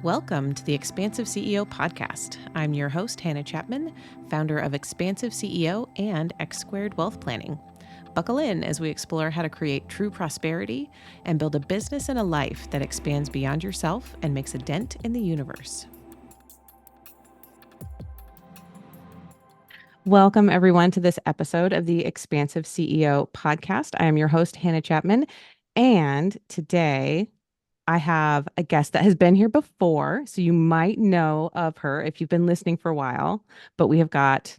Welcome to the Expansive CEO podcast. I'm your host, Hannah Chapman, founder of Expansive CEO and X Squared Wealth Planning. Buckle in as we explore how to create true prosperity and build a business and a life that expands beyond yourself and makes a dent in the universe. Welcome, everyone, to this episode of the Expansive CEO podcast. I am your host, Hannah Chapman, and today I have a guest that has been here before, so you might know of her if you've been listening for a while, but we have got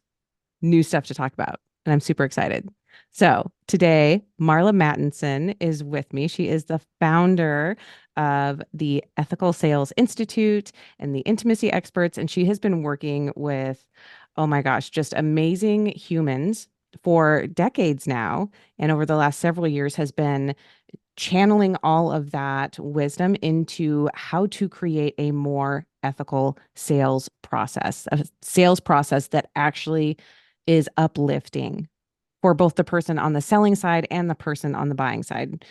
new stuff to talk about, and I'm super excited. So today, Marla Mattenson is with me. She is the founder of the Ethical Sales Institute and the Intimacy Experts, and she has been working with, oh my gosh, just amazing humans for decades now, and over the last several years has been channeling all of that wisdom into how to create a more ethical sales process, a sales process that actually is uplifting for both the person on the selling side and the person on the buying side.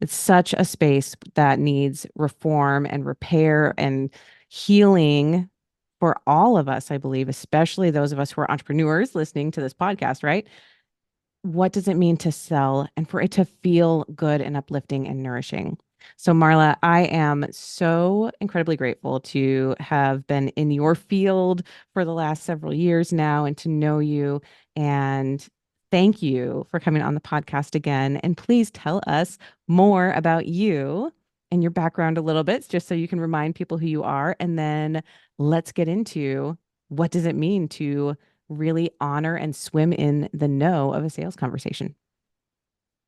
It's such a space that needs reform and repair and healing for all of us, I believe, especially those of us who are entrepreneurs listening to this podcast, right? What does it mean to sell and for it to feel good and uplifting and nourishing? So, Marla, I am so incredibly grateful to have been in your field for the last several years now and to know you. And thank you for coming on the podcast again. And please tell us more about you and your background a little bit, just so you can remind people who you are. And then let's get into what does it mean to really honor and swim in the know of a sales conversation.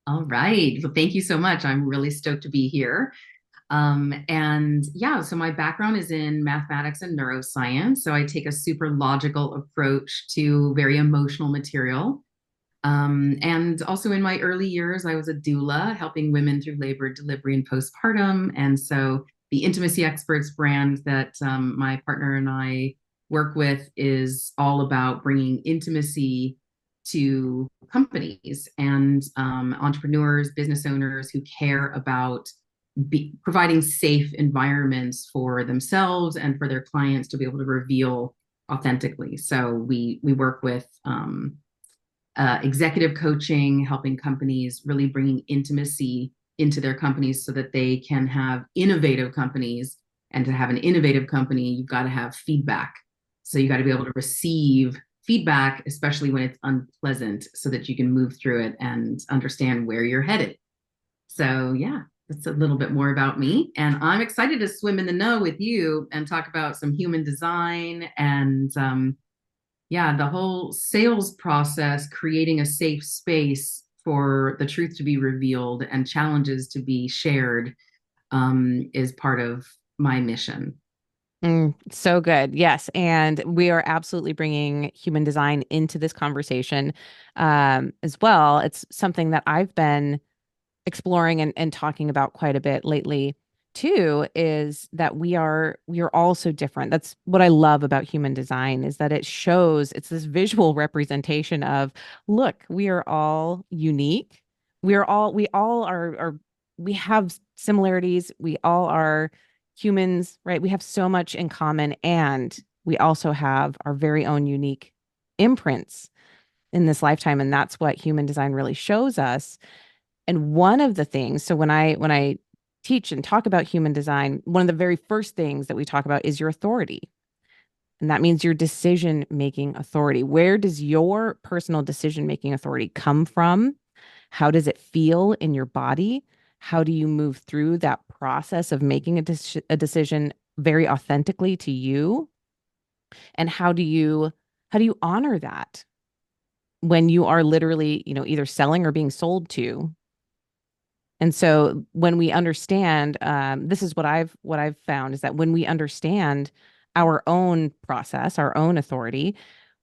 All right. Well, thank you so much. I'm really stoked to be here. So my background is in mathematics and neuroscience. So I take a super logical approach to very emotional material. And also in my early years, I was a doula helping women through labor, delivery, and postpartum. And so the Intimacy Experts brand that my partner and I work with is all about bringing intimacy to companies and entrepreneurs, business owners who care about providing safe environments for themselves and for their clients to be able to reveal authentically. So we work with executive coaching, helping companies really bringing intimacy into their companies so that they can have innovative companies. And to have an innovative company, you've got to have feedback. So you got to be able to receive feedback, especially when it's unpleasant, so that you can move through it and understand where you're headed. So yeah, that's a little bit more about me. And I'm excited to swim in the know with you and talk about some human design and the whole sales process, creating a safe space for the truth to be revealed and challenges to be shared is part of my mission. So good. Yes. And we are absolutely bringing human design into this conversation as well. It's something that I've been exploring and talking about quite a bit lately too, is that we are all so different. That's what I love about human design, is that it's this visual representation of, look, we are all unique. We have similarities. We all are humans, right? We have so much in common, and we also have our very own unique imprints in this lifetime. And that's what human design really shows us. And one of the things, so when I teach and talk about human design, one of the very first things that we talk about is your authority. And that means your decision-making authority. Where does your personal decision-making authority come from? How does it feel in your body? How do you move through that process of making a decision very authentically to you? And how do you honor that when you are literally, either selling or being sold to? And so when we understand, this is what I've found, is that when we understand our own process, our own authority,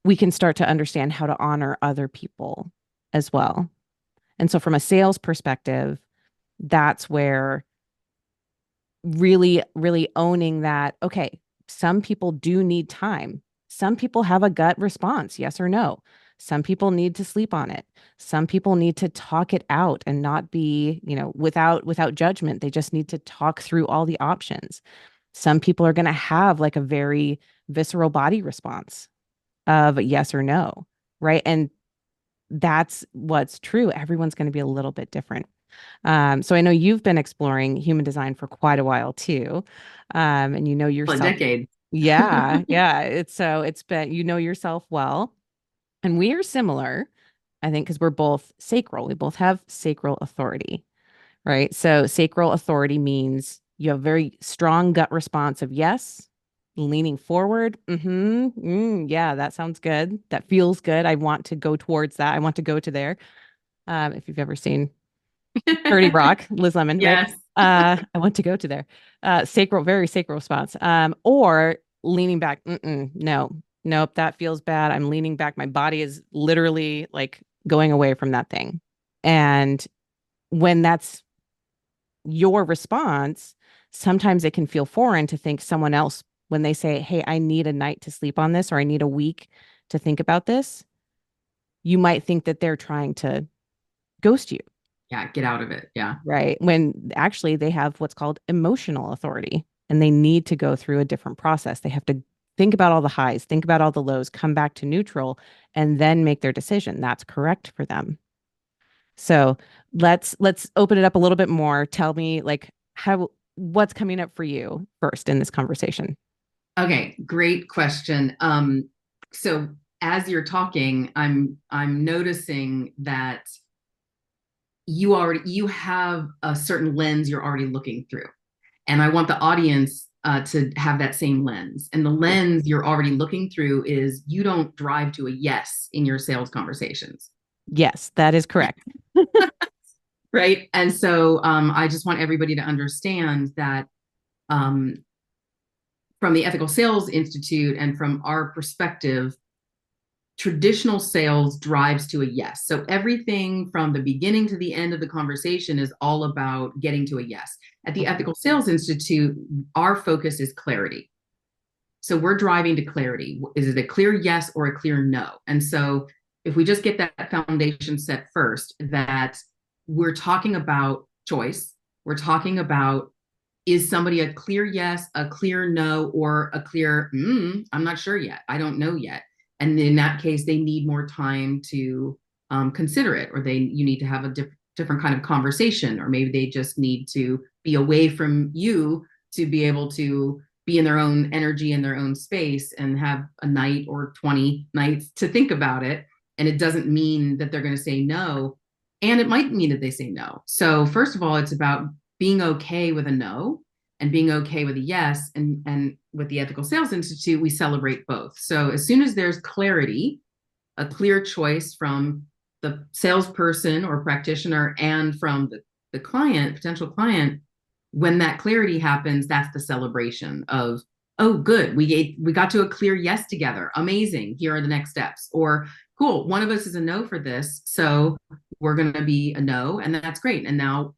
we can start to understand how to honor other people as well. And so from a sales perspective, that's where really, really owning that, okay, some people do need time. Some people have a gut response, yes or no. Some people need to sleep on it. Some people need to talk it out and not be, without judgment. They just need to talk through all the options. Some people are going to have like a very visceral body response of yes or no, right? And that's what's true. Everyone's going to be a little bit different. So I know you've been exploring human design for quite a while too. And you know A yourself. decade. Yeah, yeah. It's been, you know yourself well. And we are similar, I think, because we're both sacral. We both have sacral authority, right? So sacral authority means you have very strong gut response of yes, leaning forward. Yeah, that sounds good. That feels good. I want to go towards that. I want to go to there. If you've ever seen 30 Rock, Liz Lemon, right? Yes. I want to go to there. Sacral, very sacral response. Or leaning back. No, nope, that feels bad. I'm leaning back. My body is literally like going away from that thing. And when that's your response, sometimes it can feel foreign to think someone else when they say, hey, I need a night to sleep on this, or I need a week to think about this. You might think that they're trying to ghost you. Yeah, get out of it. Yeah. Right. When actually they have what's called emotional authority and they need to go through a different process. They have to think about all the highs, think about all the lows, come back to neutral, and then make their decision. That's correct for them. So let's open it up a little bit more. Tell me like how what's coming up for you first in this conversation. Okay, great question. So as you're talking, I'm noticing that you have a certain lens you're already looking through. And I want the audience to have that same lens. And the lens you're already looking through is you don't drive to a yes in your sales conversations. Yes, that is correct. Right. And so I just want everybody to understand that um, from the Ethical Sales Institute and from our perspective, traditional sales drives to a yes. So everything from the beginning to the end of the conversation is all about getting to a yes. At the Mhm. Ethical Sales Institute, our focus is clarity. So we're driving to clarity. Is it a clear yes or a clear no? And so if we just get that foundation set first, that we're talking about choice, we're talking about is somebody a clear yes, a clear no, or a clear, I'm not sure yet. I don't know yet. And in that case, they need more time to consider it, or you need to have a different kind of conversation, or maybe they just need to be away from you to be able to be in their own energy in their own space and have a night or 20 nights to think about it. And it doesn't mean that they're going to say no. And it might mean that they say no. So, first of all, it's about being okay with a no and being okay with a yes. And with the Ethical Sales Institute, we celebrate both. So as soon as there's clarity, a clear choice from the salesperson or practitioner and from the client, potential client, when that clarity happens, that's the celebration of, oh, good, we got to a clear yes together. Amazing. Here are the next steps. Or cool, one of us is a no for this. So we're going to be a no, and that's great. And now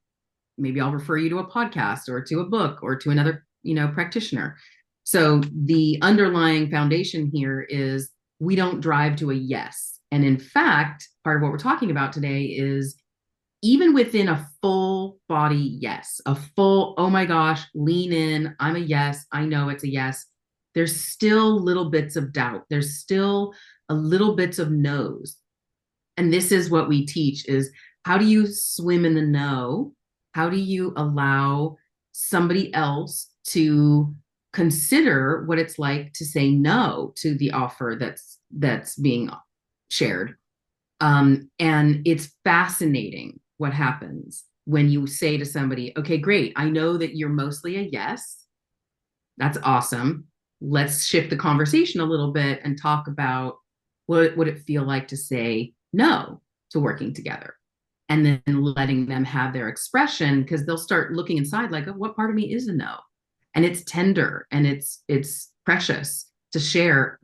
maybe I'll refer you to a podcast or to a book or to another, practitioner. So the underlying foundation here is we don't drive to a yes. And in fact, part of what we're talking about today is even within a full body yes, a full, oh my gosh, lean in, I'm a yes, I know it's a yes, there's still little bits of doubt. There's still a little bits of no's. And this is what we teach is how do you swim in the no? How do you allow somebody else to consider what it's like to say no to the offer that's being shared? And it's fascinating what happens when you say to somebody, okay, great, I know that you're mostly a yes. That's awesome. Let's shift the conversation a little bit and talk about what would it feel like to say no to working together, and then letting them have their expression, because they'll start looking inside like, oh, what part of me is a no? And it's tender and it's precious to share,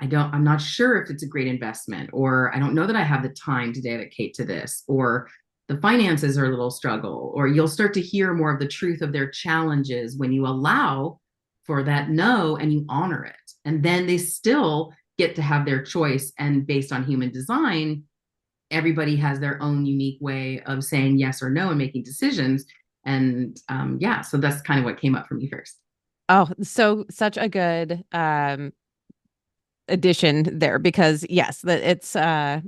I'm not sure if it's a great investment, or I don't know that I have the time to dedicate to this, or the finances are a little struggle, or you'll start to hear more of the truth of their challenges when you allow for that no and you honor it. And then they still get to have their choice. And based on human design, everybody has their own unique way of saying yes or no and making decisions. And yeah, so that's kind of what came up for me first. Oh, so such a good addition there because yes, that it's I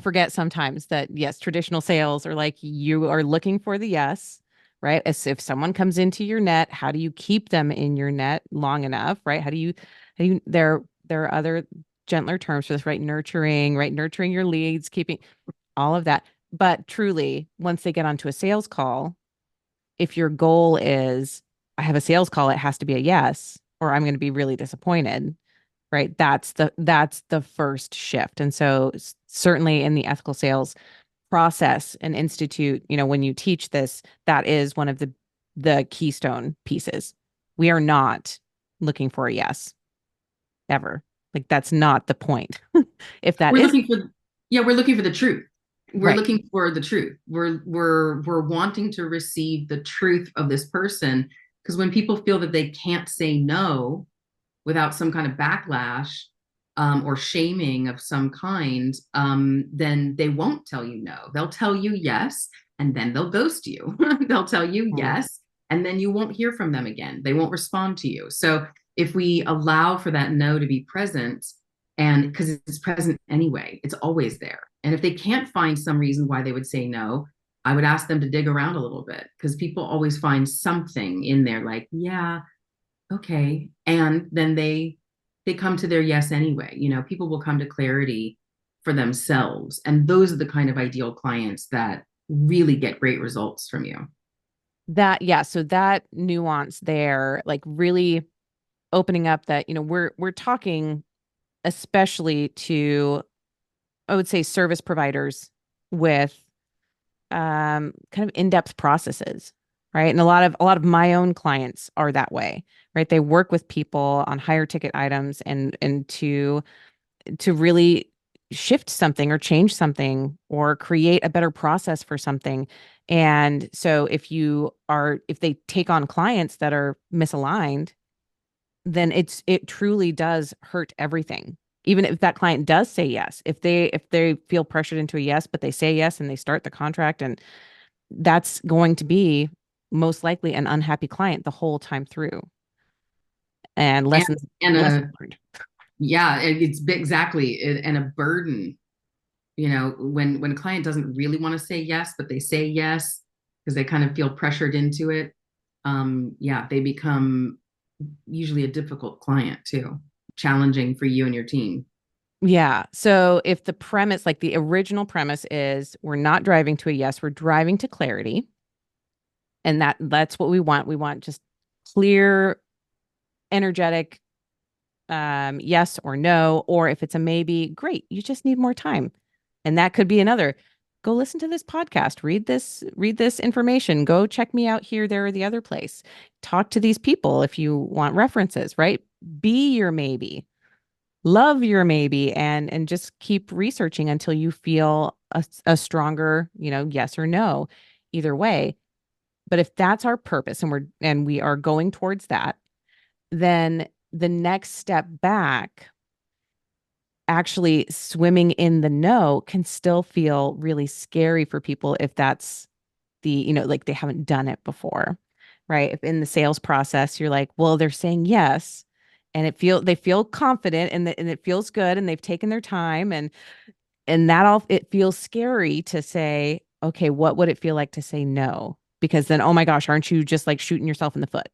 forget sometimes that yes, traditional sales are like you are looking for the yes, right? As if someone comes into your net, how do you keep them in your net long enough, right? How do you there are other gentler terms for this, right? Nurturing, right? Nurturing your leads, keeping all of that. But truly, once they get onto a sales call, if your goal is I have a sales call, it has to be a yes, or I'm going to be really disappointed, right? That's the first shift. And so certainly in the ethical sales process and institute, when you teach this, that is one of the keystone pieces. We are not looking for a yes ever. Like that's not the point. If that We're is looking for, yeah, we're looking for the truth. We're right. looking for the truth. We're wanting to receive the truth of this person, because when people feel that they can't say no without some kind of backlash, or shaming of some kind, then they won't tell you no. They'll tell you yes, and then they'll ghost you. They'll tell you Mhm. yes, and then you won't hear from them again. They won't respond to you. So if we allow for that no to be present, and because it's present anyway, it's always there. And if they can't find some reason why they would say no, I would ask them to dig around a little bit, because people always find something in there like, yeah, okay. And then they come to their yes anyway. People will come to clarity for themselves. And those are the kind of ideal clients that really get great results from you. That yeah, so that nuance there, like really opening up that, we're talking especially to I would say service providers with kind of in-depth processes, right? And a lot of my own clients are that way, right? They work with people on higher ticket items and to really shift something or change something or create a better process for something. And so if they take on clients that are misaligned, then it truly does hurt everything. Even if that client does say yes, if they feel pressured into a yes, but they say yes and they start the contract, and that's going to be most likely an unhappy client the whole time through. And And lessons and lessons a learned. yeah, it's exactly, and a burden. When a client doesn't really want to say yes, but they say yes because they kind of feel pressured into it. Yeah, they become usually a difficult client too, challenging for you and your team. Yeah. So if the premise, like the original premise is we're not driving to a yes, we're driving to clarity. And that's what we want. We want just clear, energetic yes or no, or if it's a maybe, great, you just need more time. And that could be another. Go listen to this podcast, read this information, go check me out here, there, or the other place. Talk to these people if you want references, right? Be your maybe. Love your maybe and just keep researching until you feel a stronger, yes or no, either way. But if that's our purpose and we are going towards that, then the next step back, actually swimming in the no, can still feel really scary for people if that's like they haven't done it before, right? If in the sales process you're like, well, they're saying yes, and they feel confident and it feels good and they've taken their time and that all it feels scary to say, okay, what would it feel like to say no? Because then, oh my gosh, aren't you just like shooting yourself in the foot?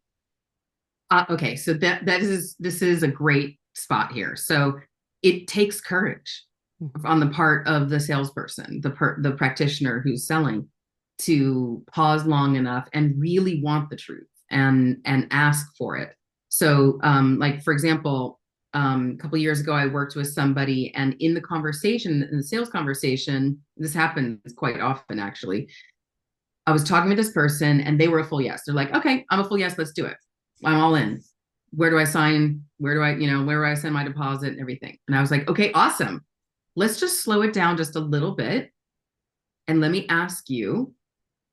Okay, so that is this is a great spot here. So it takes courage Mhm. on the part of the salesperson, the practitioner who's selling, to pause long enough and really want the truth and ask for it. So, like for example, a couple of years ago, I worked with somebody, and in the sales conversation, this happens quite often actually. I was talking with this person and they were a full yes. They're like, okay, I'm a full yes, let's do it. I'm all in. Where do I sign? Where do I send my deposit and everything? And I was like, okay, awesome. Let's just slow it down just a little bit. And let me ask you,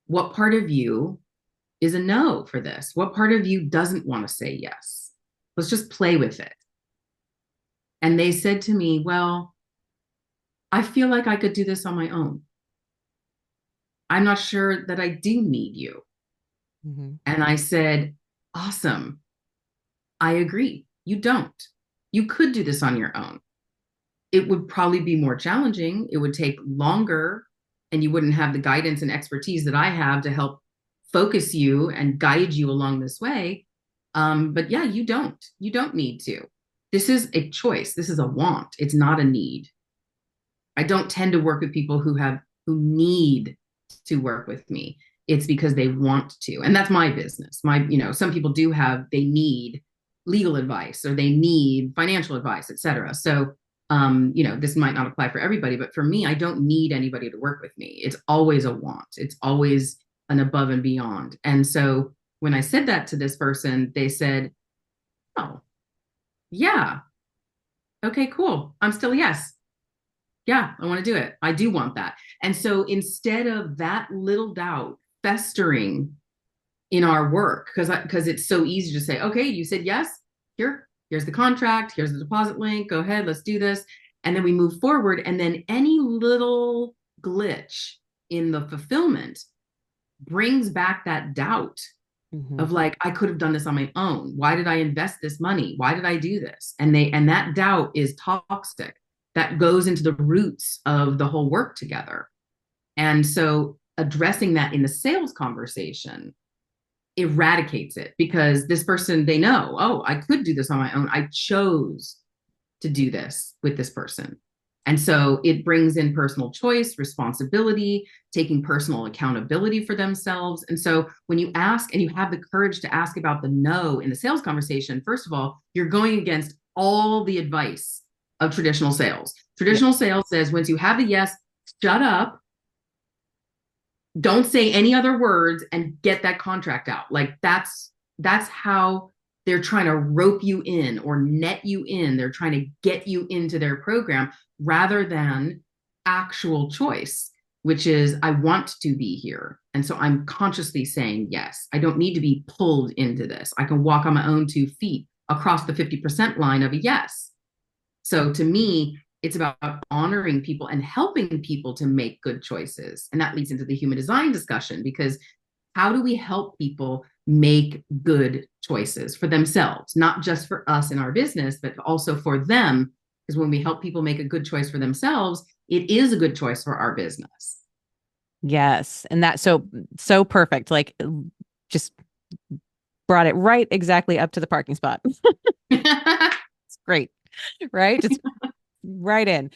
what part of you is a no for this? What part of you doesn't want to say yes? Let's just play with it. And they said to me, well, I feel like I could do this on my own. I'm not sure that I do need you. Mhm. And I said, awesome. I agree. You don't. You could do this on your own. It would probably be more challenging. It would take longer, and you wouldn't have the guidance and expertise that I have to help focus you and guide you along this way. But yeah, you don't. You don't need to. This is a choice. This is a want. It's not a need. I don't tend to work with people who need to work with me. It's because they want to. And that's my business. Some people do have, they need legal advice or they need financial advice, et cetera. So, this might not apply for everybody, but for me, I don't need anybody to work with me. It's always a want. It's always an above and beyond. And so when I said that to this person, they said, oh, yeah, okay, cool. I'm still a yes. Yeah, I want to do it. I do want that. And so instead of that little doubt festering in our work, because it's so easy to say, okay, you said yes, here's the contract, here's the deposit link, go ahead, let's do this. And then we move forward. And then any little glitch in the fulfillment brings back that doubt Mm-hmm. of like, I could have done this on my own. Why did I invest this money? Why did I do this? And that doubt is toxic. That goes into the roots of the whole work together. And so addressing that in the sales conversation eradicates it, because this person, they know, oh, I could do this on my own. I chose to do this with this person. And so it brings in personal choice, responsibility, taking personal accountability for themselves. And so when you ask and you have the courage to ask about the no in the sales conversation, first of all, you're going against all the advice of traditional sales. Yep. Traditional sales says once you have the yes, shut up, don't say any other words, and get that contract out. Like that's how they're trying to rope you in or net you in. They're trying to get you into their program rather than actual choice, which is I want to be here. And so I'm consciously saying yes. I don't need to be pulled into this. I can walk on my own 2 feet across the 50% line of a yes. So to me, it's about honoring people and helping people to make good choices. And that leads into the human design discussion, because how do we help people make good choices for themselves, not just for us in our business, but also for them? Because when we help people make a good choice for themselves, it is a good choice for our business. Yes. And that's so perfect. Like just brought it right exactly up to the parking spot. It's great. Right? Just right in.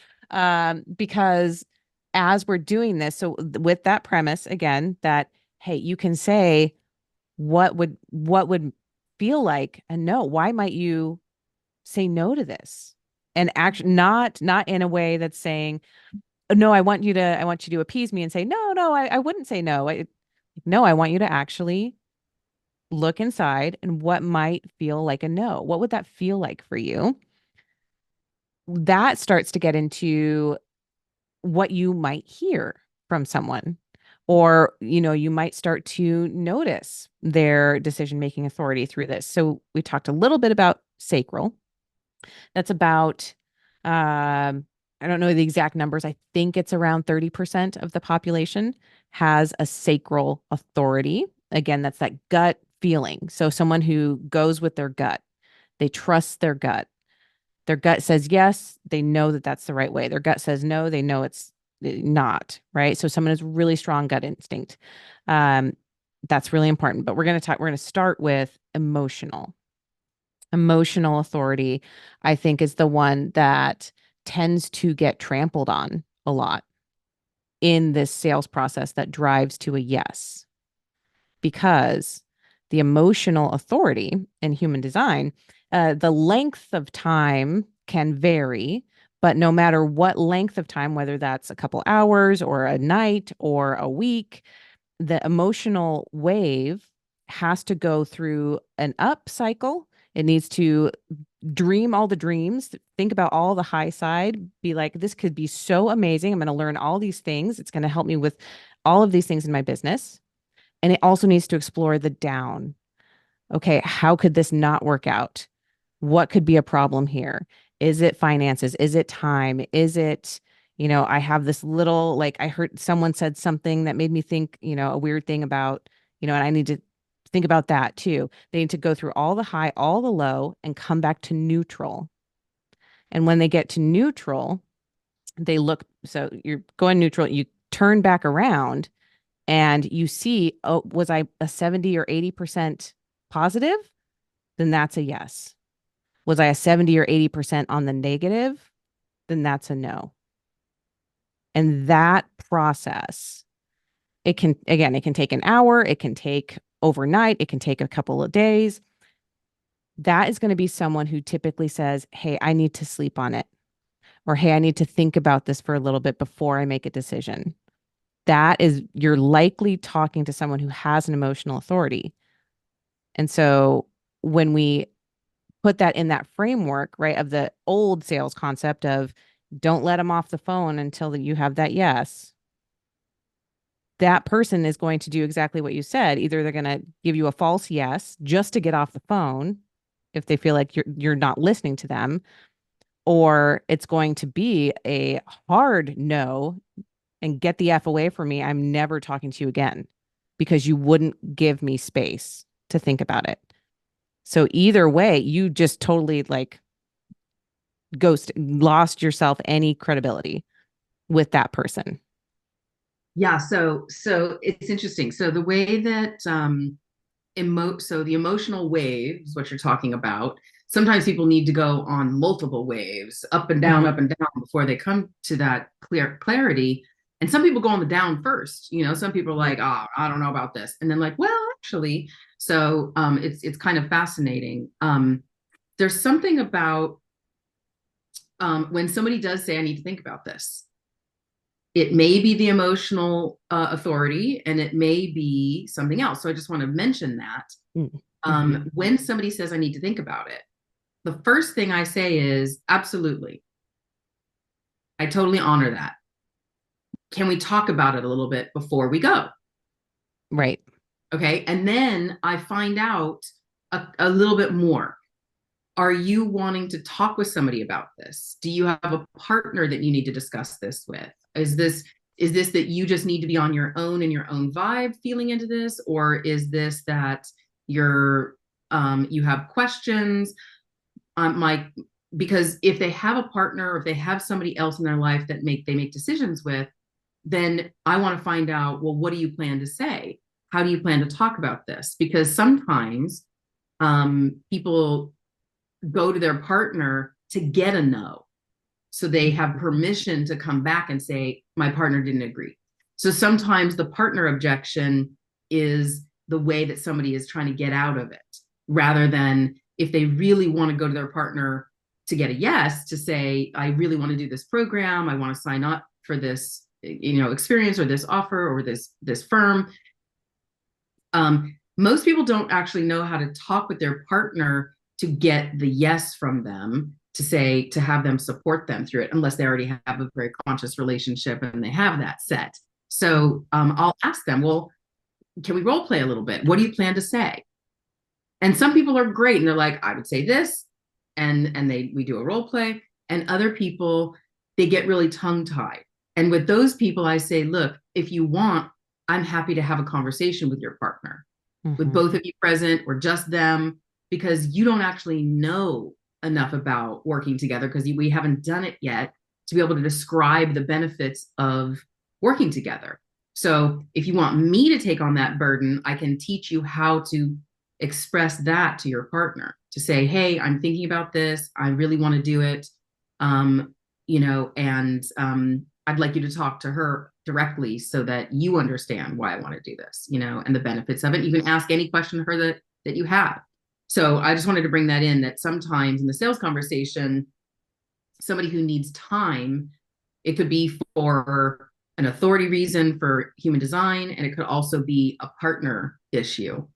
Because as we're doing this, so with that premise again, that hey, you can say what would feel like a no. Why might you say no to this? And actually not in a way that's saying, no, I want you to appease me and say, no, I wouldn't say no. No, I want you to actually look inside and what might feel like a no. What would that feel like for you? That starts to get into what you might hear from someone. Or, you might start to notice their decision-making authority through this. So we talked a little bit about sacral. That's about, I don't know the exact numbers. I think it's around 30% of the population has a sacral authority. Again, that's that gut feeling. So someone who goes with their gut, they trust their gut. Their gut says yes, they know that that's the right way. Their gut says no, they know it's not, right? So someone has really strong gut instinct. Um, that's really important. But we're going to start with emotional. Emotional authority, I think, is the one that tends to get trampled on a lot in this sales process that drives to a yes, because the emotional authority in human design, the length of time can vary, but no matter what length of time, whether that's a couple hours or a night or a week, the emotional wave has to go through an up cycle. It needs to dream all the dreams, think about all the high side, be like, this could be so amazing. I'm going to learn all these things. It's going to help me with all of these things in my business. And it also needs to explore the down. Okay, how could this not work out? What could be a problem here? Is it finances? Is it time? Is it, I have this little, like, I heard someone said something that made me think, a weird thing about, and I need to think about that too. They need to go through all the high, all the low, and come back to neutral. And when they get to neutral, they look, so you're going neutral, you turn back around and you see, oh, was I a 70 or 80% positive? Then that's a yes. Was I a 70 or 80% on the negative? Then that's a no. And that process, it can, again, it can take an hour, it can take overnight, it can take a couple of days. That is going to be someone who typically says, hey, I need to sleep on it. Or, hey, I need to think about this for a little bit before I make a decision. That is, you're likely talking to someone who has an emotional authority. And so when we put that in that framework, right, of the old sales concept of don't let them off the phone until you have that yes, that person is going to do exactly what you said. Either they're going to give you a false yes just to get off the phone if they feel like you're not listening to them, or it's going to be a hard no and get the F away from me. I'm never talking to you again because you wouldn't give me space to think about it. So either way, you just totally like lost yourself any credibility with that person. Yeah, so it's interesting. So the way that so the emotional waves, what you're talking about, sometimes people need to go on multiple waves, Mm-hmm. up and down before they come to that clarity. And some people go on the down first. You know, some people are like, oh, I don't know about this. And then like, well, actually, so it's kind of fascinating. There's something about when somebody does say, I need to think about this. It may be the emotional authority and it may be something else. So I just want to mention that. Mm-hmm. When somebody says, I need to think about it, the first thing I say is, absolutely. I totally honor that. Can we talk about it a little bit before we go? Right. Okay. And then I find out a little bit more. Are you wanting to talk with somebody about this? Do you have a partner that you need to discuss this with? Is this that you just need to be on your own and your own vibe feeling into this, or is this that you're you have questions? Like, because if they have a partner or if they have somebody else in their life that they make decisions with, then I want to find out, well, what do you plan to say? How do you plan to talk about this? Because sometimes people go to their partner to get a no. So they have permission to come back and say, my partner didn't agree. So sometimes the partner objection is the way that somebody is trying to get out of it, rather than if they really want to go to their partner to get a yes, to say, I really want to do this program. I want to sign up for this, experience or this offer or this firm. Most people don't actually know how to talk with their partner to get the yes from them, to have them support them through it, unless they already have a very conscious relationship and they have that set. So I'll ask them, well, can we role play a little bit? What do you plan to say? And some people are great and they're like, I would say this, and we do a role play. And other people, they get really tongue tied. And with those people, I say, look, if you want, I'm happy to have a conversation with your partner, with Mm-hmm. both of you present or just them, because you don't actually know enough about working together, because we haven't done it yet to be able to describe the benefits of working together. So if you want me to take on that burden, I can teach you how to express that to your partner, to say, hey, I'm thinking about this, I really want to do it, and I'd like you to talk to her directly so that you understand why I want to do this, and the benefits of it. You can ask any question to her that you have. So I just wanted to bring that in, that sometimes in the sales conversation, somebody who needs time, it could be for an authority reason for human design, and it could also be a partner issue.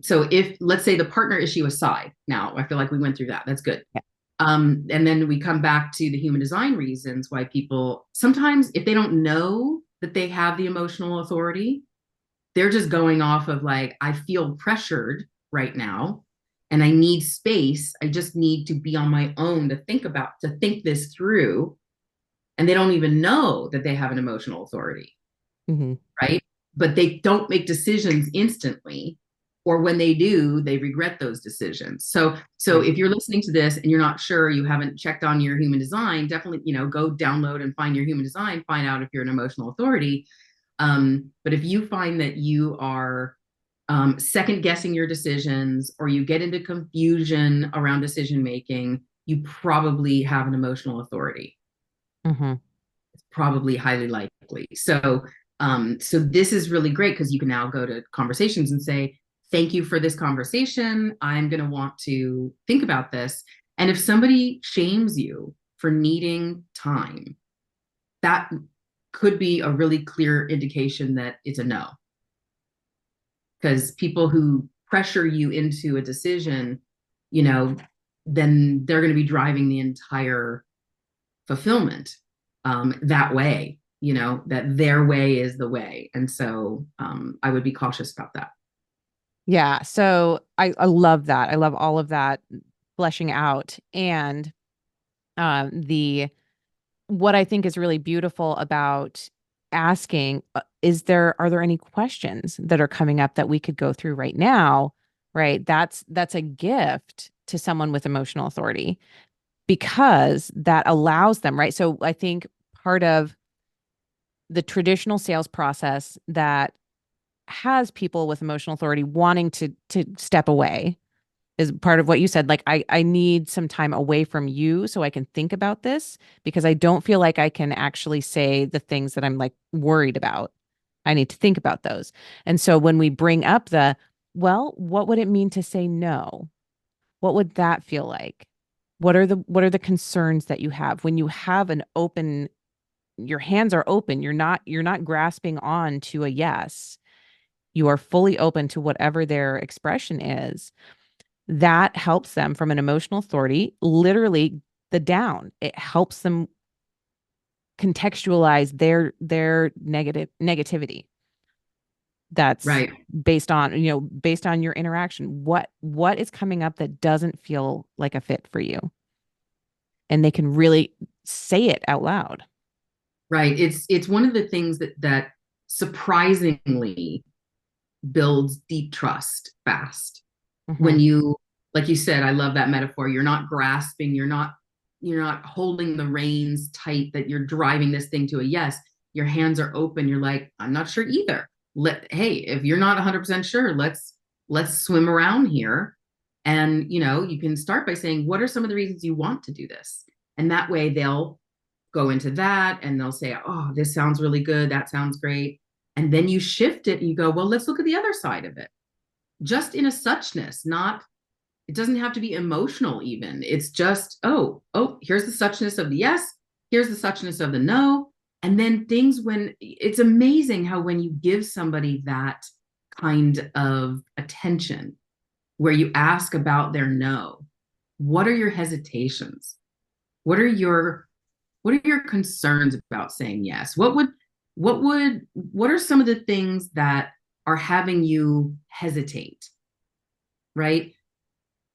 So if, let's say, the partner issue aside, now I feel like we went through that. That's good. Yeah. And then we come back to the human design reasons why people sometimes, if they don't know that they have the emotional authority, they're just going off of like, I feel pressured right now and I need space. I just need to be on my own to think this through. And they don't even know that they have an emotional authority, Mm-hmm. right? But they don't make decisions instantly. or when they do, they regret those decisions. So Right. if you're listening to this and you're not sure, you haven't checked on your human design, definitely, go download and find your human design, find out if you're an emotional authority. But if you find that you are second guessing your decisions, or you get into confusion around decision making, you probably have an emotional authority. Mm-hmm. It's probably highly likely. So this is really great because you can now go to conversations and say, thank you for this conversation. I'm going to want to think about this. And if somebody shames you for needing time, that could be a really clear indication that it's a no. Because people who pressure you into a decision, you know, then they're going to be driving the entire fulfillment that way, that their way is the way. And so I would be cautious about that. Yeah. So I love that. I love all of that fleshing out. And the what I think is really beautiful about asking are there any questions that are coming up that we could go through right now? Right. That's a gift to someone with emotional authority because that allows them, right? So I think part of the traditional sales process that has people with emotional authority wanting to step away is part of what you said. Like, I need some time away from you so I can think about this because I don't feel like I can actually say the things that I'm like worried about. I need to think about those. And so when we bring up well, what would it mean to say no? What would that feel like? What are the concerns that you have when you have an open, your hands are open, you're not grasping on to a yes. You are fully open to whatever their expression is. That helps them from an emotional authority, literally the down. It helps them contextualize their negativity. That's Right. based on your interaction. What is coming up that doesn't feel like a fit for you? And they can really say it out loud. Right. It's one of the things that surprisingly builds deep trust fast. Hmm. When you, like you said, I love that metaphor. You're not grasping, you're not holding the reins tight, that you're driving this thing to a yes. Your hands are open. You're like, I'm not sure either. Hey, if you're not 100% sure, let's swim around here. And you can start by saying, what are some of the reasons you want to do this? And that way they'll go into that and they'll say, oh, this sounds really good, that sounds great. And then you shift it and you go, well, let's look at the other side of it, just in a suchness. Not It doesn't have to be emotional even. It's just, oh, here's the suchness of the yes, here's the suchness of the no. And then things, when it's amazing how when you give somebody that kind of attention, where you ask about their no, what are your hesitations? What are your concerns about saying yes? What are some of the things that are having you hesitate, right?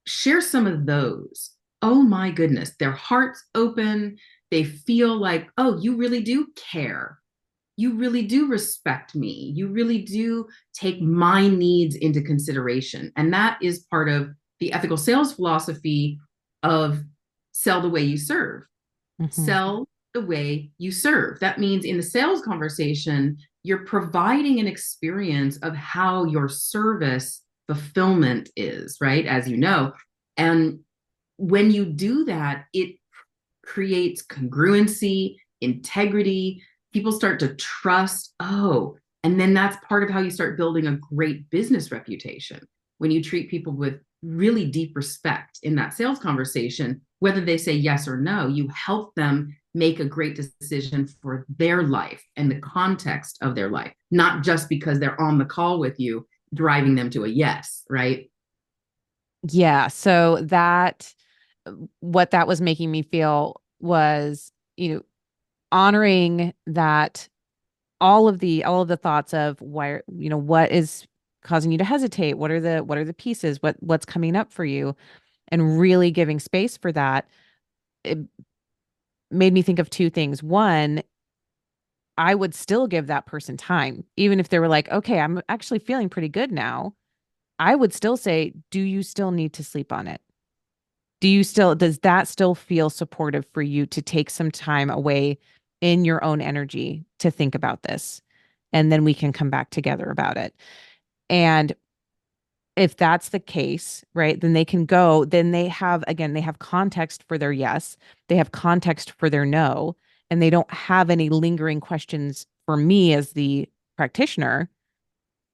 Share some of those. Oh my goodness, their hearts open. They feel like, oh, you really do care. You really do respect me. You really do take my needs into consideration. And that is part of the ethical sales philosophy of sell the way you serve. Hmm. Sell the way you serve. That means in the sales conversation, you're providing an experience of how your service fulfillment is, right? As you know. And when you do that, it creates congruency, integrity. People start to trust, oh, and then that's part of how you start building a great business reputation. When you treat people with really deep respect in that sales conversation, whether they say yes or no, you help them make a great decision for their life and the context of their life, not just because they're on the call with you, driving them to a yes, right? Yeah. So what that was making me feel was, honoring that all of the thoughts of why, what is causing you to hesitate? What are the pieces? What's coming up for you? And really giving space for that. It made me think of two things. One, I would still give that person time, even if they were like, okay, I'm actually feeling pretty good now. I would still say, do you still need to sleep on it? Does that still feel supportive for you to take some time away in your own energy to think about this? And then we can come back together about it. And if that's the case, right, then they can go, then they have, again, they have context for their yes, they have context for their no, and they don't have any lingering questions for me as the practitioner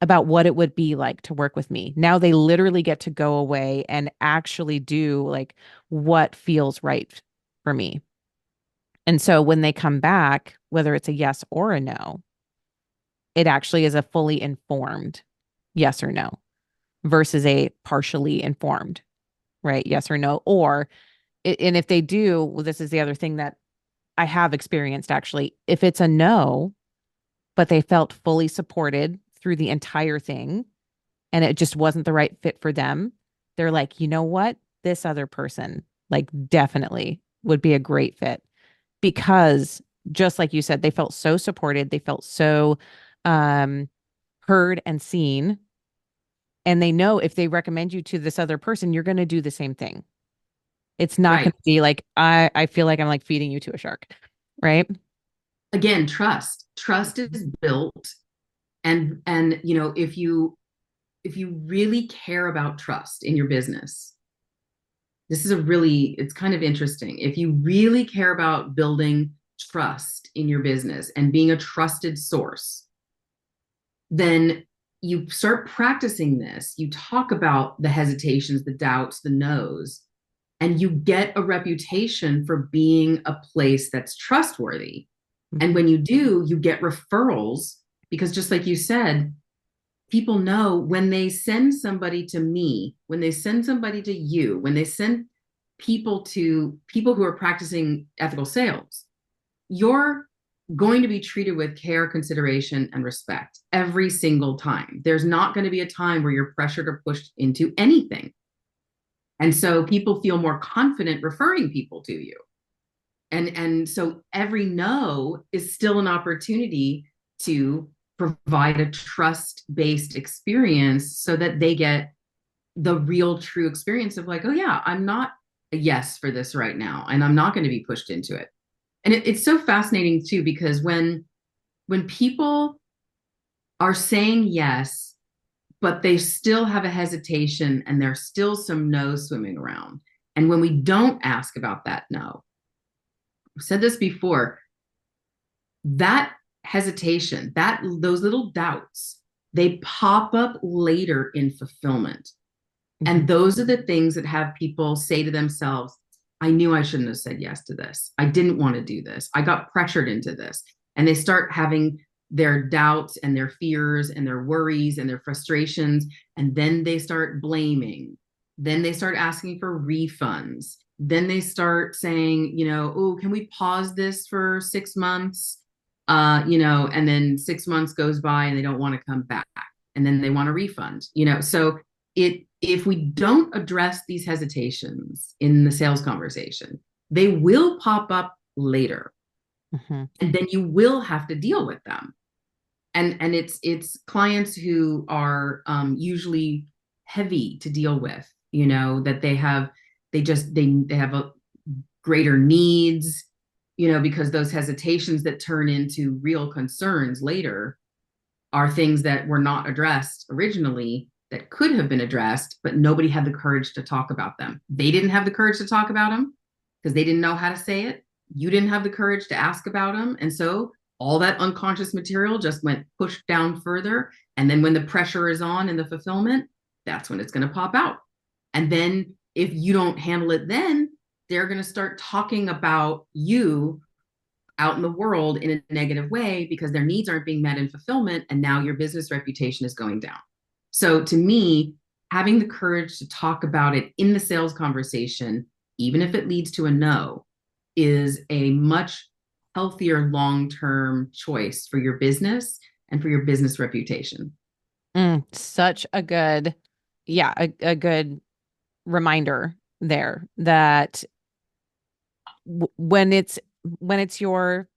about what it would be like to work with me. Now they literally get to go away and actually do like what feels right for me. And so when they come back, whether it's a yes or a no, it actually is a fully informed yes or no versus a partially informed, right? Yes or no. Or, and if they do, well, this is the other thing that I have experienced actually. If it's a no, but they felt fully supported through the entire thing and it just wasn't the right fit for them, they're like, you know what? This other person, like, definitely would be a great fit because just like you said, they felt so supported. They felt so um, heard and seen. And they know if they recommend you to this other person, you're going to do the same thing. It's not going Right. to be like, I feel like I'm like feeding you to a shark. Right. Again, trust is built. And if you really care about trust in your business, this is a really, it's kind of interesting. If you really care about building trust in your business and being a trusted source, then you start practicing this. You talk about the hesitations, the doubts, the no's, and you get a reputation for being a place that's trustworthy. And Mhm. when you do, you get referrals because just like you said, people know when they send somebody to me, when they send somebody to you, when they send people to people who are practicing ethical sales, you're going to be treated with care, consideration, and respect every single time. There's not going to be a time where you're pressured or pushed into anything. And so people feel more confident referring people to you. And so every no is still an opportunity to provide a trust-based experience so that they get the real true experience of like, oh yeah, I'm not a yes for this right now, and I'm not going to be pushed into it. And it's so fascinating too, because when people are saying yes, but they still have a hesitation and there's still some no swimming around. And when we don't ask about that no, I've said this before, that hesitation, that those little doubts, they pop up later in fulfillment. Mhm. And those are the things that have people say to themselves, I knew I shouldn't have said yes to this. I didn't want to do this. I got pressured into this. And they start having their doubts and their fears and their worries and their frustrations. And then they start blaming. Then they start asking for refunds. Then they start saying, oh, can we pause this for 6 months? And then 6 months goes by and they don't want to come back. And then they want a refund, So if we don't address these hesitations in the sales conversation, they will pop up later, Mhm. and then you will have to deal with them. And it's clients who are usually heavy to deal with, that they have a greater needs, because those hesitations that turn into real concerns later are things that were not addressed originally that could have been addressed, but nobody had the courage to talk about them. They didn't have the courage to talk about them because they didn't know how to say it. You didn't have the courage to ask about them. And so all that unconscious material just went pushed down further. And then when the pressure is on in the fulfillment, that's when it's going to pop out. And then if you don't handle it, then they're going to start talking about you out in the world in a negative way because their needs aren't being met in fulfillment. And now your business reputation is going down. So to me, having the courage to talk about it in the sales conversation, even if it leads to a no, is a much healthier long-term choice for your business and for your business reputation. Such a good, yeah, a good reminder there that when it's your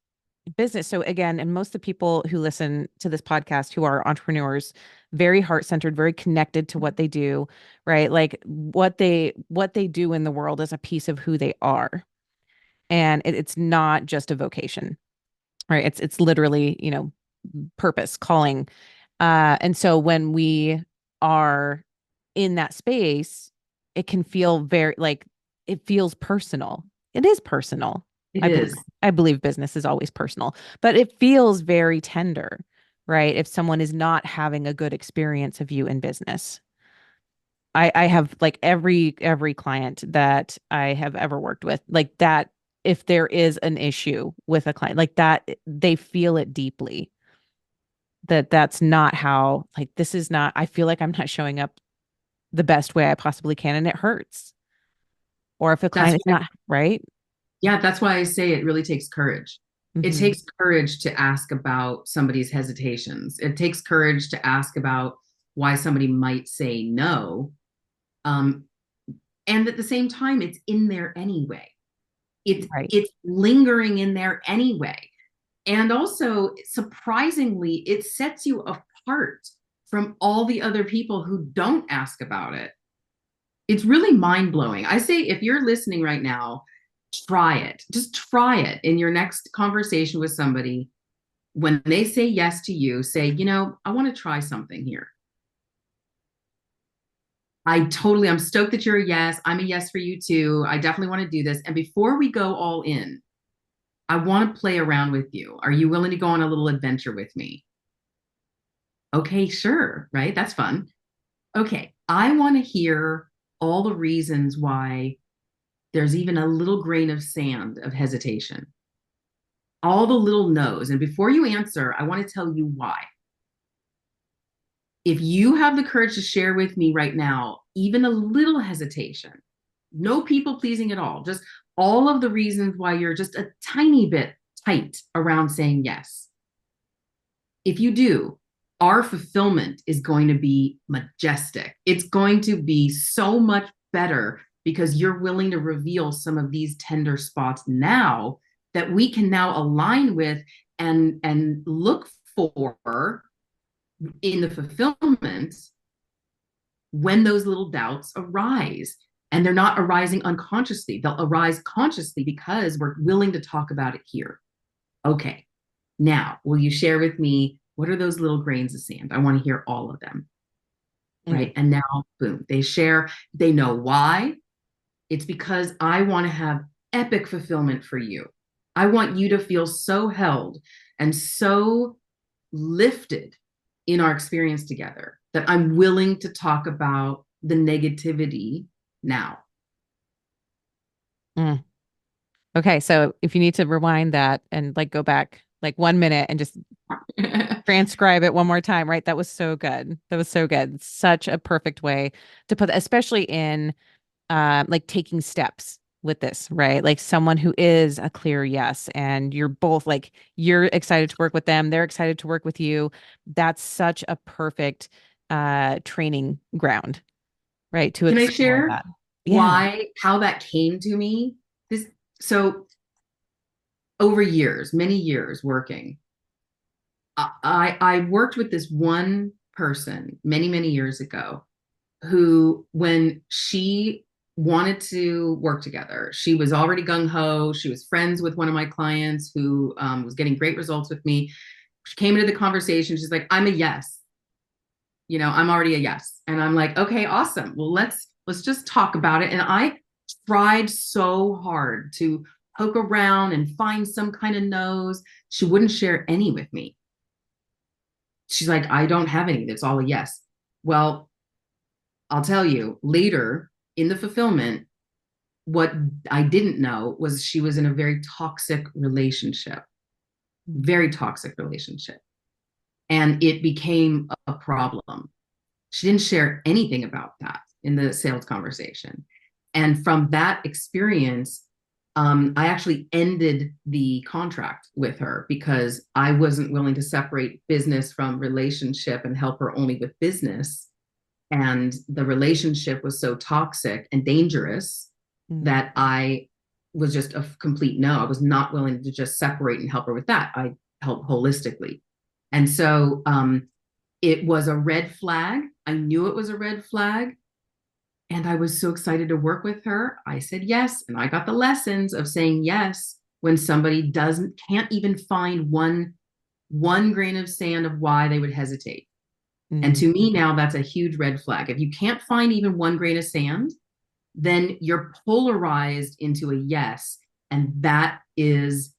business. So again, and most of the people who listen to this podcast who are entrepreneurs, very heart-centered, very connected to what they do, right? Like what they do in the world is a piece of who they are. And it's not just a vocation, right? It's literally, purpose, calling. And so when we are in that space, it can feel very like it feels personal. It is personal. It I believe is. I believe business is always personal, but it feels very tender, right? If someone is not having a good experience of you in business. I have like every client that I have ever worked with, like that, if there is an issue with a client like that, they feel it deeply that that's not how, like, this is not, I feel like I'm not showing up the best way I possibly can and it hurts. Or if a That's client is not right. Yeah, that's why I say it really takes courage. It Hmm. takes courage to ask about somebody's hesitations. It takes courage to ask about why somebody might say no. Um, and at the same time, it's in there anyway. It's Right. it's lingering in there anyway. And also, surprisingly, it sets you apart from all the other people who don't ask about it. It's really mind blowing. I say, if you're listening right now, try it. Just try it in your next conversation with somebody. When they say yes to you, say, I want to try something here. I'm stoked that you're a yes. I'm a yes for you too. I definitely want to do this. And before we go all in, I want to play around with you. Are you willing to go on a little adventure with me? Okay, sure. Right. That's fun. Okay. I want to hear all the reasons why there's even a little grain of sand of hesitation, all the little no's. And before you answer, I want to tell you why. If you have the courage to share with me right now, even a little hesitation, no people pleasing at all, just all of the reasons why you're just a tiny bit tight around saying yes. If you do, our fulfillment is going to be majestic. It's going to be so much better because you're willing to reveal some of these tender spots now that we can now align with and look for in the fulfillment when those little doubts arise. And they're not arising unconsciously, they'll arise consciously because we're willing to talk about it here. Okay, now will you share with me what are those little grains of sand? I want to hear all of them. Mm. Right. And now, boom, they share, they know why. It's because I want to have epic fulfillment for you. I want you to feel so held and so lifted in our experience together that I'm willing to talk about the negativity now. Mm. Okay, so if you need to rewind that and like go back like 1 minute and just transcribe it one more time, right? That was so good. That was so good. Such a perfect way to put, especially in like taking steps with this, right? Like someone who is a clear yes, and you're both like, you're excited to work with them, they're excited to work with you. That's such a perfect training ground, right? To Can I explore share that. Yeah. how that came to me? This so over years, many years working, I worked with this one person many years ago who, when she wanted to work together, she was already gung ho. She was friends with one of my clients who was getting great results with me. She came into the conversation. She's like, "I'm a yes. I'm already a yes." And I'm like, "Okay, awesome. Well, let's just talk about it." And I tried so hard to poke around and find some kind of no's. She wouldn't share any with me. She's like, "I don't have any. That's all a yes." Well, I'll tell you later in the fulfillment, what I didn't know was she was in a very toxic relationship. And it became a problem. She didn't share anything about that in the sales conversation. And from that experience, I actually ended the contract with her because I wasn't willing to separate business from relationship and help her only with business. And the relationship was so toxic and dangerous Mm. that I was just a complete no. I was not willing to just separate and help her with that. I help holistically. And so it was a red flag. I knew it was a red flag. And I was so excited to work with her. I said yes. And I got the lessons of saying yes when somebody can't even find one grain of sand of why they would hesitate. And Mm. to me now, that's a huge red flag. If you can't find even one grain of sand, then you're polarized into a yes. And that is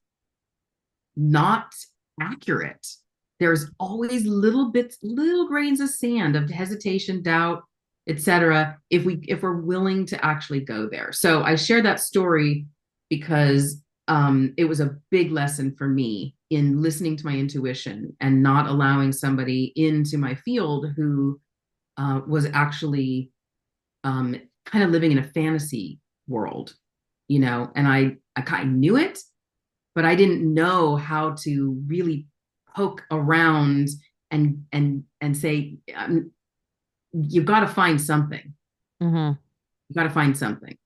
not accurate. There's always little bits, little grains of sand of hesitation, doubt, etc. If we're willing to actually go there. So I share that story because it was a big lesson for me in listening to my intuition and not allowing somebody into my field who was actually kind of living in a fantasy world, and I kind of knew it, but I didn't know how to really poke around and say, you've got to find something. Hmm. You've got to find something.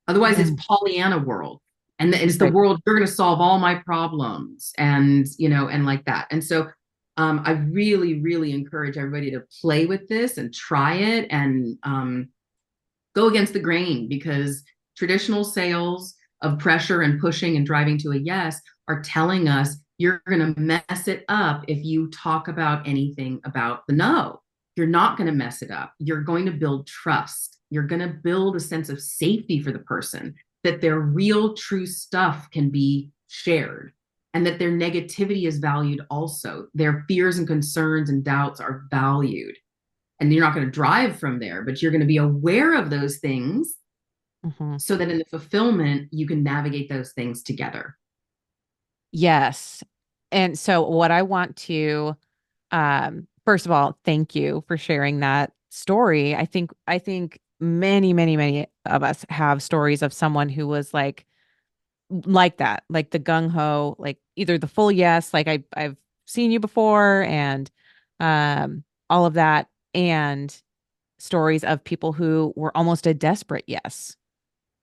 Otherwise, it's Yeah. Pollyanna world. And it's the Right. world, you're going to solve all my problems and like that. And so I really, really encourage everybody to play with this and try it and go against the grain, because traditional sales of pressure and pushing and driving to a yes are telling us you're going to mess it up if you talk about anything about the no. You're not going to mess it up. You're going to build trust. You're going to build a sense of safety for the person, that their real true stuff can be shared and that their negativity is valued also. Their fears and concerns and doubts are valued. And you're not going to drive from there, but you're going to be aware of those things Hmm. so that in the fulfillment, you can navigate those things together. Yes. And so what I want to first of all, thank you for sharing that story. I think many of us have stories of someone who was like that, like the gung ho, like either the full yes, like I've seen you before and all of that, and stories of people who were almost a desperate yes.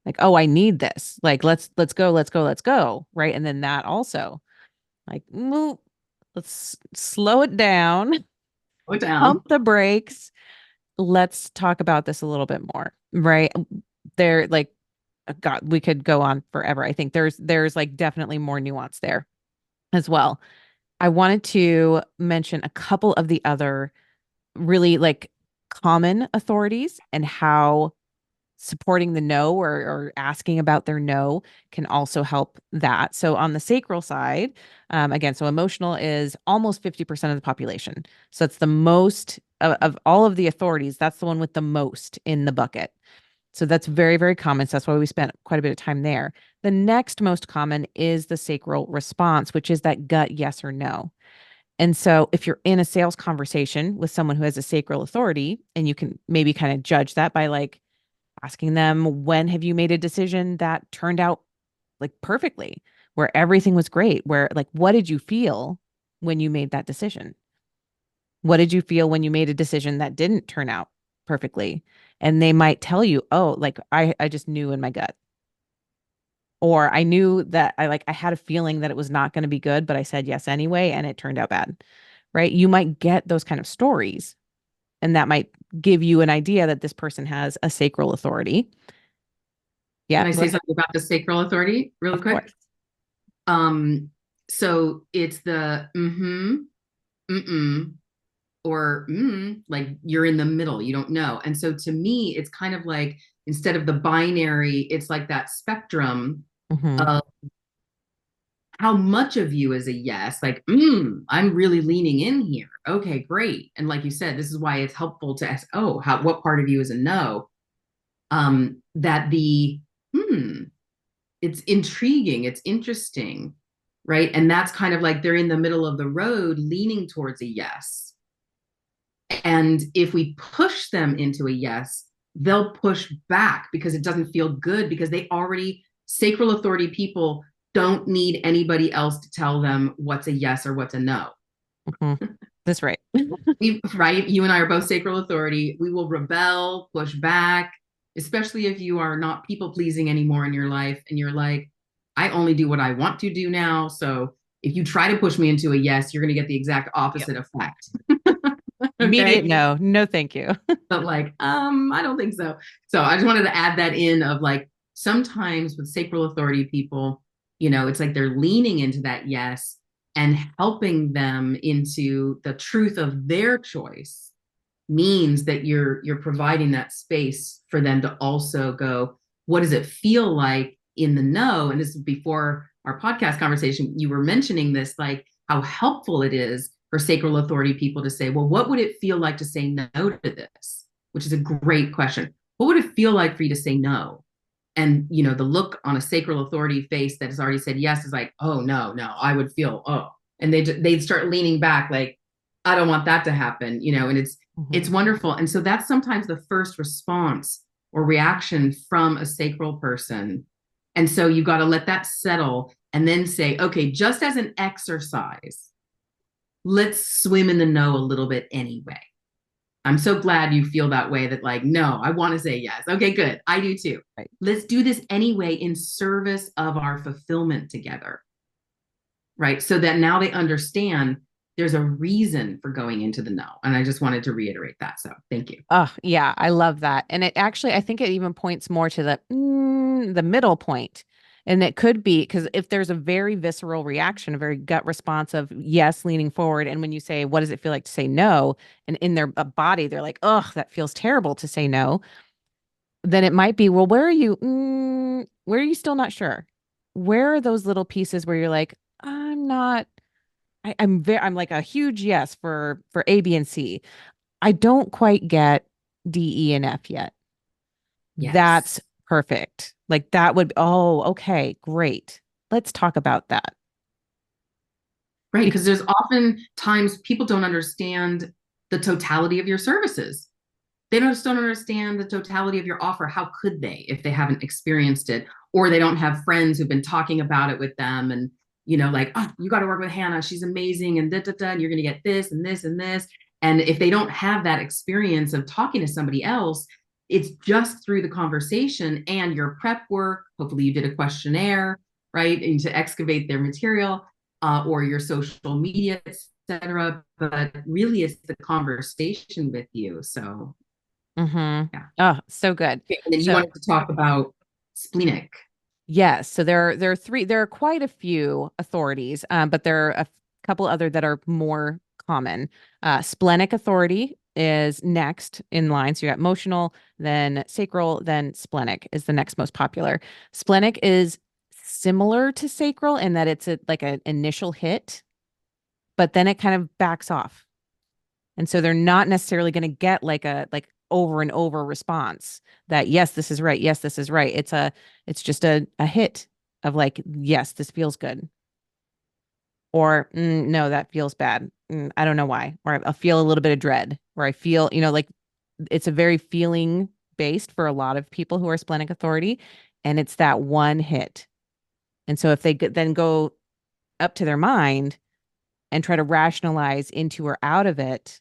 Like, oh, I need this. Like, let's go, let's go, let's go. Right. And then that also, like, move, let's slow it down, Go down. pump the brakes. Let's talk about this a little bit more. Right. There, like, God, we could go on forever. I think there's like definitely more nuance there as well. I wanted to mention a couple of the other really like common authorities and how supporting the no, or asking about their no, can also help that. So on the sacral side, again, so emotional is almost 50% of the population. So it's the most of all of the authorities. That's the one with the most in the bucket. So that's very, very common. So that's why we spent quite a bit of time there. The next most common is the sacral response, which is that gut yes or no. And so if you're in a sales conversation with someone who has a sacral authority, and you can maybe kind of judge that by like asking them, when have you made a decision that turned out like perfectly, where everything was great, where like, what did you feel when you made that decision? What did you feel when you made a decision that didn't turn out perfectly? And they might tell you, oh, like I just knew in my gut. Or I knew that I had a feeling that it was not going to be good, but I said yes anyway, and it turned out bad. Right. You might get those kind of stories, and that might give you an idea that this person has a sacral authority. Yeah, Can I go say ahead. something about the sacral authority really Of quick? course. Um, so it's the mm-mm, or like you're in the middle, you don't know. And so to me, it's kind of like, instead of the binary, it's like that spectrum Hmm. of how much of you is a yes, like, I'm really leaning in here. Okay, great. And like you said, this is why it's helpful to ask, oh, what part of you is a no? That the, hmm, it's intriguing, it's interesting, right? And that's kind of like they're in the middle of the road leaning towards a yes. And if we push them into a yes, they'll push back because it doesn't feel good, because they already, sacral authority people don't need anybody else to tell them what's a yes or what's a no. Hmm. That's right. Right? You and I are both sacral authority. We will rebel, push back, especially if you are not people pleasing anymore in your life. And you're like, I only do what I want to do now. So if you try to push me into a yes, you're going to get the exact Yep. opposite effect. Immediate Okay. no, no, thank you. But like, I don't think so. So I just wanted to add that in of like, sometimes with sacral authority people, it's like they're leaning into that yes and helping them into the truth of their choice means that you're providing that space for them to also go, what does it feel like in the no? And this is before our podcast conversation, you were mentioning this, like how helpful it is for sacral authority people to say, well, what would it feel like to say no to this? Which is a great question. What would it feel like for you to say no? And the look on a sacral authority face that has already said yes is like, oh no, I would feel, oh, and they'd start leaning back like, I don't want that to happen, and it's Mhm. wonderful. And so that's sometimes the first response or reaction from a sacral person. And so you got to let that settle and then say, okay, just as an exercise, let's swim in the know a little bit anyway. I'm so glad you feel that way, that like, no, I want to say yes. Okay, good. I do too. Right. Let's do this anyway in service of our fulfillment together. Right. So that now they understand there's a reason for going into the no. And I just wanted to reiterate that. So thank you. Oh, yeah, I love that. And it actually, I think it even points more to the middle point. And it could be because if there's a very visceral reaction, a very gut response of yes, leaning forward, and when you say, what does it feel like to say no? And in their body, they're like, oh, that feels terrible to say no. Then it might be, well, where are you still not sure? Where are those little pieces where you're like, I'm not, I'm like a huge yes for A, B, and C. I don't quite get D, E, and F yet. Yes. That's perfect. Like that would, oh, okay, great. Let's talk about that. Right. Be- Because there's often times people don't understand the totality of your services. They just don't understand the totality of your offer. How could they if they haven't experienced it? Or they don't have friends who've been talking about it with them and, like, oh, you got to work with Hannah. She's amazing. And da, da, da, and you're going to get this and this and this. And if they don't have that experience of talking to somebody else, it's just through the conversation and your prep work. Hopefully, you did a questionnaire, right? And to excavate their material, or your social media, etc. But really, it's the conversation with you. So, Mhm. yeah. Oh, so good. Okay, and then you So wanted to talk about splenic. yes, so there are quite a few authorities, but there are a couple other that are more common. Splenic authority is next in line. So you got emotional, then sacral, then splenic is the next most popular. Splenic is similar to sacral in that it's like an initial hit, but then it kind of backs off. And so they're not necessarily going to get like over and over response that yes, this is right. Yes, this is right. It's just a hit of like, yes, this feels good. Or no, that feels bad. I don't know why. Or I feel a little bit of dread, or I feel, like it's a very feeling based for a lot of people who are splenic authority. And it's that one hit. And so if they then go up to their mind and try to rationalize into or out of it,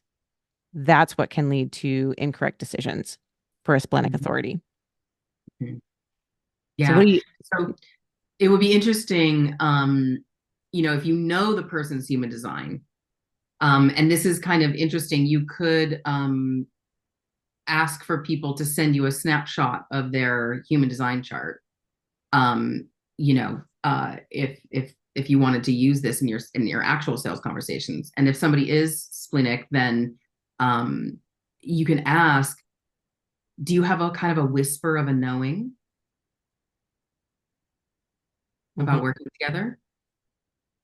that's what can lead to incorrect decisions for a splenic Mhm. authority. So what Yeah. do you, So it would be interesting, if you know the person's human design, and this is kind of interesting, you could ask for people to send you a snapshot of their human design chart. Um, if you wanted to use this in your actual sales conversations, and if somebody is splenic, then you can ask, do you have a kind of a whisper of a knowing Mhm. about working together?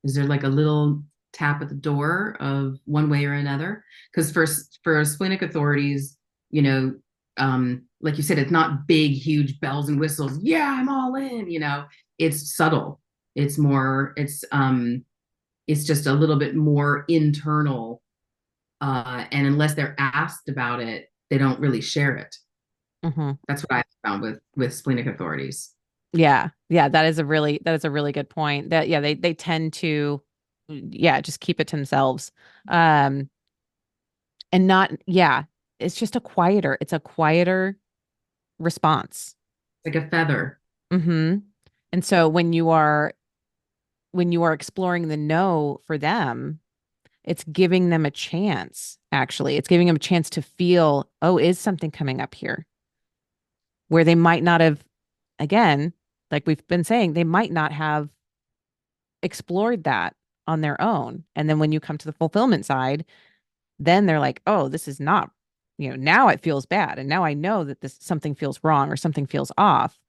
Is there like a little tap at the door of one way or another? Because for splenic authorities, you know, like you said, it's not big, huge bells and whistles. Yeah, I'm all in. It's subtle. It's just a little bit more internal. And unless they're asked about it, they don't really share it. Mhm. That's what I found with splenic authorities. Yeah. Yeah, that is a really good point. That yeah, they tend to yeah, just keep it to themselves. Um and not yeah, it's a quieter response. Like a feather. Mhm. And so when you are exploring the no for them, it's giving them a chance, actually. It's giving them a chance to feel, oh, is something coming up here where they might not have, again, like we've been saying, they might not have explored that on their own. And then when you come to the fulfillment side, then they're like, oh, this is not, now it feels bad. And now I know that this something feels wrong or something feels off,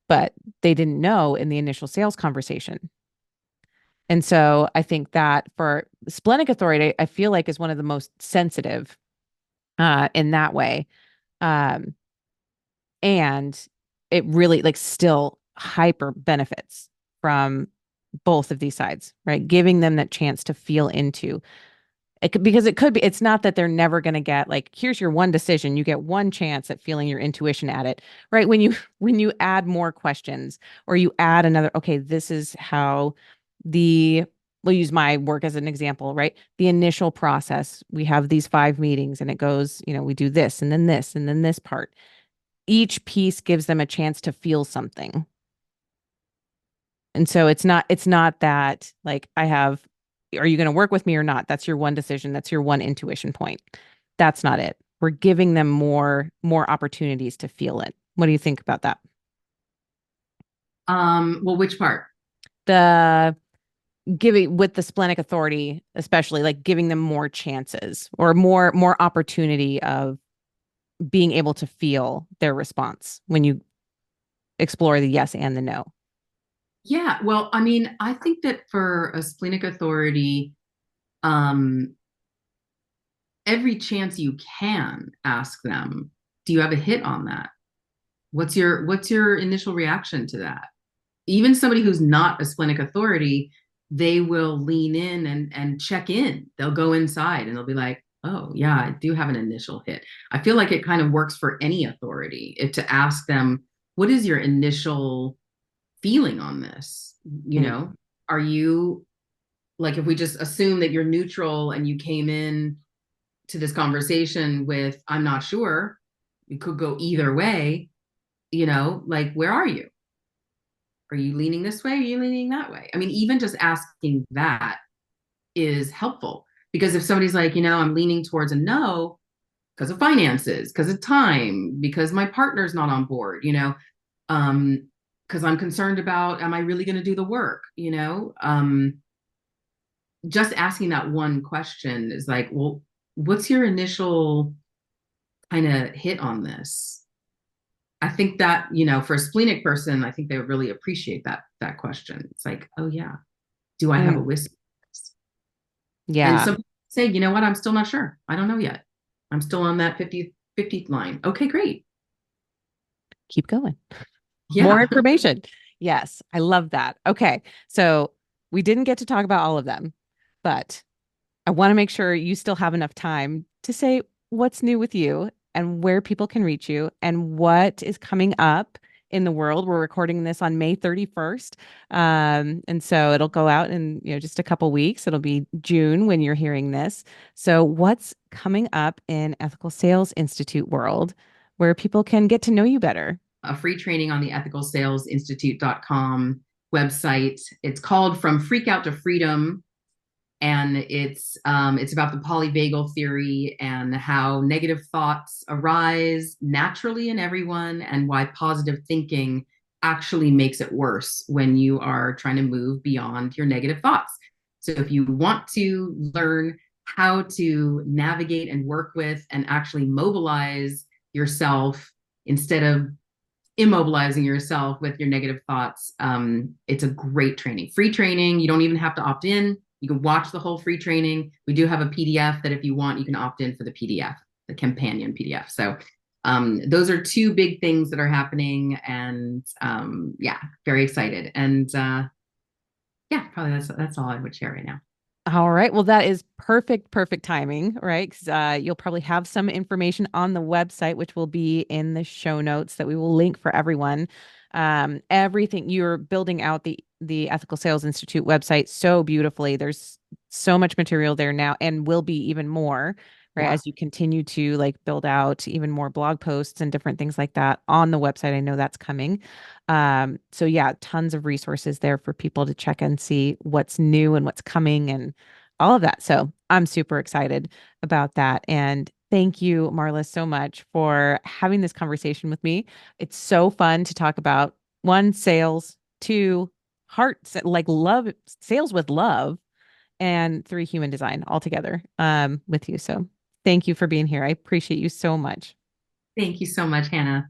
but they didn't know in the initial sales conversation. And so I think that for splenic authority, I feel like is one of the most sensitive in that way. Um, and it really like still hyper benefits from both of these sides, right? Giving them that chance to feel into it could, because it could be, it's not that they're never going to get like, here's your one decision. You get one chance at feeling your intuition at it, right? When you add more questions or you add another, okay, this is how the, we'll use my work as an example, right? The initial process, we have these 5 meetings and it goes, we do this and then this part. Each piece gives them a chance to feel something. And so it's not that like I have, are you going to work with me or not? That's your one decision. That's your one intuition point. That's not it. We're giving them more opportunities to feel it. What do you think about that? Well, which part? The giving with the splenic authority, especially like giving them more chances or more opportunity of being able to feel their response when you explore the yes and the no. Yeah, well, I mean, I think that for a splenic authority, um, every chance you can ask them, do you have a hit on that? What's your initial reaction to that? Even somebody who's not a splenic authority, they will lean in and check in. They'll go inside and they'll be like, oh yeah, I do have an initial hit. I feel like it kind of works for any authority to ask them, what is your initial feeling on this? You Mm. know, are you like, if we just assume that you're neutral and you came in to this conversation with, I'm not sure, it could go either way, like, where are you? Are you leaning this way? Are you leaning that way? I mean, even just asking that is helpful, because if somebody's like, I'm leaning towards a no because of finances, because of time, because my partner's not on board, um, because I'm concerned about, am I really going to do the work? Just asking that one question is like, well, what's your initial kind of hit on this? I think that, for a splenic person, I think they would really appreciate that question. It's like, oh yeah, do I have a Mm. whisper? And Yeah. some people say, you know what, I'm still not sure. I don't know yet. I'm still on that 50th line. Okay, great. Keep going. More Yeah. information. Yes, I love that. Okay. So we didn't get to talk about all of them, but I want to make sure you still have enough time to say what's new with you and where people can reach you and what is coming up in the world. We're recording this on May 31st. And so it'll go out in, just a couple weeks. It'll be June when you're hearing this. So what's coming up in Ethical Sales Institute world where people can get to know you better? A free training on the ethicalsalesinstitute.com website. It's called From Freak Out to Freedom, and it's about the polyvagal theory and how negative thoughts arise naturally in everyone, and why positive thinking actually makes it worse when you are trying to move beyond your negative thoughts. So if you want to learn how to navigate and work with and actually mobilize yourself instead of immobilizing yourself with your negative thoughts, it's a great training. Free training. You don't even have to opt in. You can watch the whole free training. We do have a PDF that if you want, you can opt in for the PDF, the companion PDF. So those are two big things that are happening. And yeah, very excited. And yeah, probably that's all I would share right now. All right. Well, that is perfect timing, right? Because you'll probably have some information on the website, which will be in the show notes that we will link for everyone. Everything you're building out the Ethical Sales Institute website so beautifully. There's so much material there now, and will be even more right? Yeah. As you continue to like build out even more blog posts and different things like that on the website. I know that's coming. So yeah, tons of resources there for people to check and see what's new and what's coming and all of that. So I'm super excited about that. And thank you, Marla, so much for having this conversation with me. It's so fun to talk about one, sales, two, hearts, like love, sales with love, and three, human design all together with you. So thank you for being here. I appreciate you so much. Thank you so much, Hannah.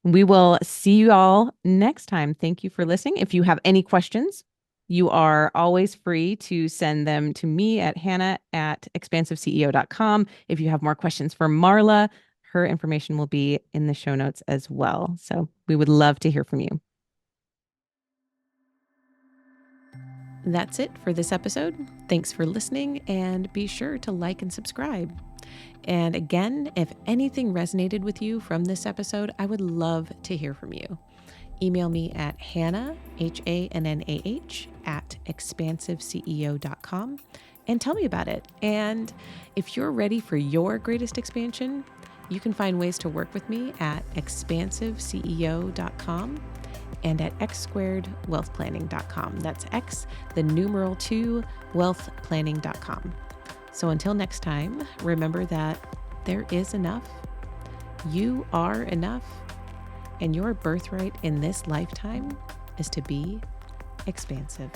We will see you all next time. Thank you for listening. If you have any questions, you are always free to send them to me at hannah@expansiveceo.com. If you have more questions for Marla, her information will be in the show notes as well. So we would love to hear from you. That's it for this episode. Thanks for listening, and be sure to like and subscribe. And again, if anything resonated with you from this episode, I would love to hear from you. Email me at Hannah, HANNAH, @expansiveceo.com and tell me about it. And if you're ready for your greatest expansion, you can find ways to work with me at expansiveceo.com and at x2wealthplanning.com. That's X, the numeral 2, wealthplanning.com. So until next time, remember that there is enough, you are enough, and your birthright in this lifetime is to be expansive.